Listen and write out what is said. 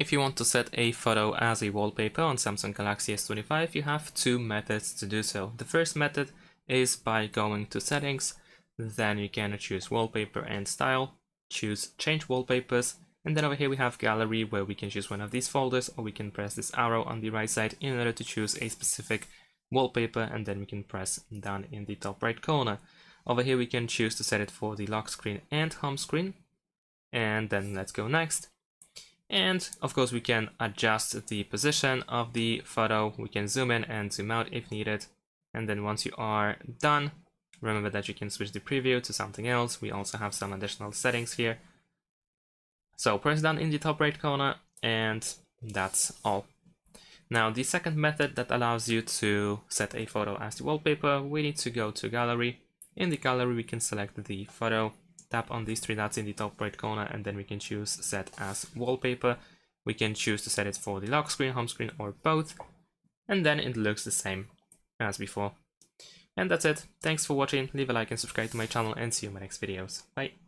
If you want to set a photo as a wallpaper on Samsung Galaxy S25, you have two methods to do so. The first method is by going to settings, then you can choose wallpaper and style, choose change wallpapers, and then over here we have gallery where we can choose one of these folders, or we can press this arrow on the right side in order to choose a specific wallpaper, and then we can press down in the top right corner. Over here we can choose to set it for the lock screen and home screen, and then let's go next. And of course we can adjust the position of the photo, we can zoom in and zoom out if needed, and then once you are done, remember that you can switch the preview to something else. We also have some additional settings here. So press down in the top right corner, and that's all. Now the second method that allows you to set a photo as the wallpaper, we need to go to gallery. In the gallery we can select the photo, tap on these three dots in the top right corner, and then we can choose set as wallpaper. We can choose to set it for the lock screen, home screen, or both, and then it looks the same as before. And that's it. Thanks for watching. Leave a like and subscribe to my channel, and see you in my next videos. Bye.